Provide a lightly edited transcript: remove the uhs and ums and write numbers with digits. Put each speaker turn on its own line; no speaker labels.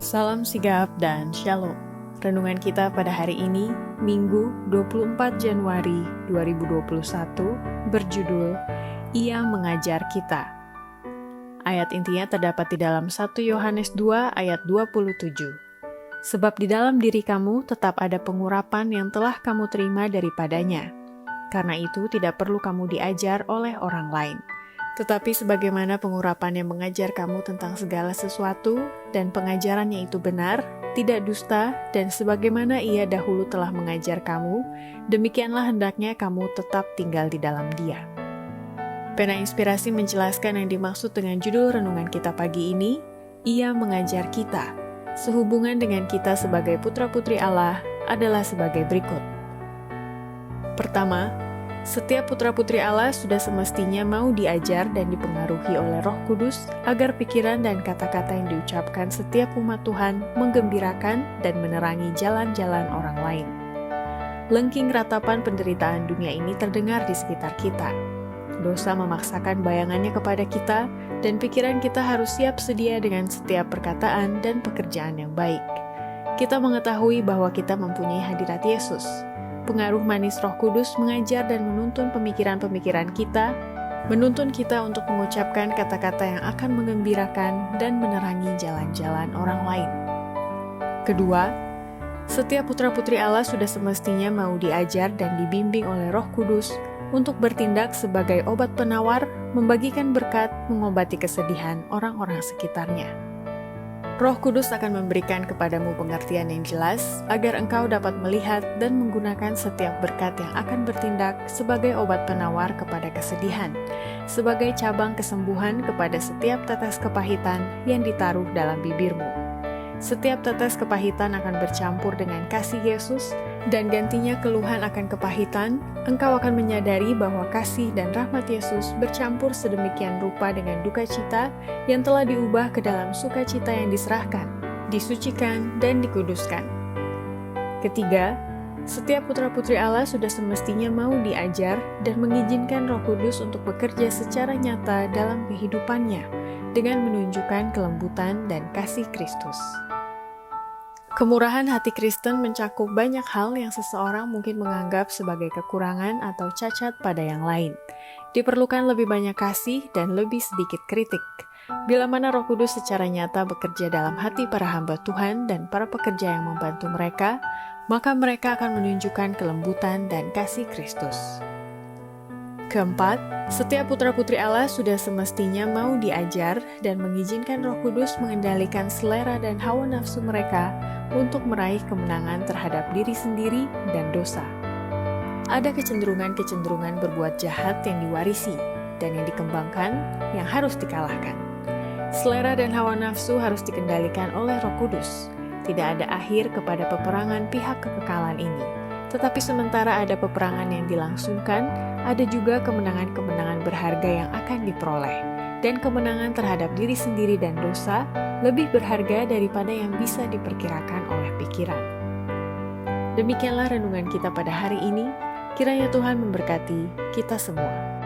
Salam sigap dan shalom. Renungan kita pada hari ini, Minggu 24 Januari 2021, berjudul Ia Mengajar Kita. Ayat intinya terdapat di dalam 1 Yohanes 2 ayat 27. Sebab di dalam diri kamu tetap ada pengurapan yang telah kamu terima daripadanya. Karena itu tidak perlu kamu diajar oleh orang lain. Tetapi sebagaimana pengurapan yang mengajar kamu tentang segala sesuatu, dan pengajarannya itu benar, tidak dusta, dan sebagaimana ia dahulu telah mengajar kamu, demikianlah hendaknya kamu tetap tinggal di dalam Dia. Pena Inspirasi menjelaskan yang dimaksud dengan judul renungan kita pagi ini, Ia Mengajar Kita. Sehubungan dengan kita sebagai putra-putri Allah adalah sebagai berikut. Pertama, setiap putra-putri Allah sudah semestinya mau diajar dan dipengaruhi oleh Roh Kudus agar pikiran dan kata-kata yang diucapkan setiap umat Tuhan menggembirakan dan menerangi jalan-jalan orang lain. Lengking ratapan penderitaan dunia ini terdengar di sekitar kita. Dosa memaksakan bayangannya kepada kita, dan pikiran kita harus siap sedia dengan setiap perkataan dan pekerjaan yang baik. Kita mengetahui bahwa kita mempunyai hadirat Yesus. Pengaruh manis Roh Kudus mengajar dan menuntun pemikiran-pemikiran kita, menuntun kita untuk mengucapkan kata-kata yang akan menggembirakan dan menerangi jalan-jalan orang lain. Kedua, setiap putra-putri Allah sudah semestinya mau diajar dan dibimbing oleh Roh Kudus untuk bertindak sebagai obat penawar, membagikan berkat, mengobati kesedihan orang-orang sekitarnya. Roh Kudus akan memberikan kepadamu pengertian yang jelas agar engkau dapat melihat dan menggunakan setiap berkat yang akan bertindak sebagai obat penawar kepada kesedihan, sebagai cabang kesembuhan kepada setiap tetes kepahitan yang ditaruh dalam bibirmu. Setiap tetes kepahitan akan bercampur dengan kasih Yesus, dan gantinya keluhan akan kepahitan, engkau akan menyadari bahwa kasih dan rahmat Yesus bercampur sedemikian rupa dengan duka cita yang telah diubah ke dalam sukacita yang diserahkan, disucikan, dan dikuduskan. Ketiga, setiap putra-putri Allah sudah semestinya mau diajar dan mengizinkan Roh Kudus untuk bekerja secara nyata dalam kehidupannya dengan menunjukkan kelembutan dan kasih Kristus. Kemurahan hati Kristen mencakup banyak hal yang seseorang mungkin menganggap sebagai kekurangan atau cacat pada yang lain. Diperlukan lebih banyak kasih dan lebih sedikit kritik. Bila mana Roh Kudus secara nyata bekerja dalam hati para hamba Tuhan dan para pekerja yang membantu mereka, maka mereka akan menunjukkan kelembutan dan kasih Kristus. Keempat, setiap putra-putri Allah sudah semestinya mau diajar dan mengizinkan Roh Kudus mengendalikan selera dan hawa nafsu mereka untuk meraih kemenangan terhadap diri sendiri dan dosa. Ada kecenderungan-kecenderungan berbuat jahat yang diwarisi dan yang dikembangkan yang harus dikalahkan. Selera dan hawa nafsu harus dikendalikan oleh Roh Kudus. Tidak ada akhir kepada peperangan pihak kekekalan ini. Tetapi sementara ada peperangan yang dilangsungkan, ada juga kemenangan-kemenangan berharga yang akan diperoleh. Dan kemenangan terhadap diri sendiri dan dosa lebih berharga daripada yang bisa diperkirakan oleh pikiran. Demikianlah renungan kita pada hari ini. Kiranya Tuhan memberkati kita semua.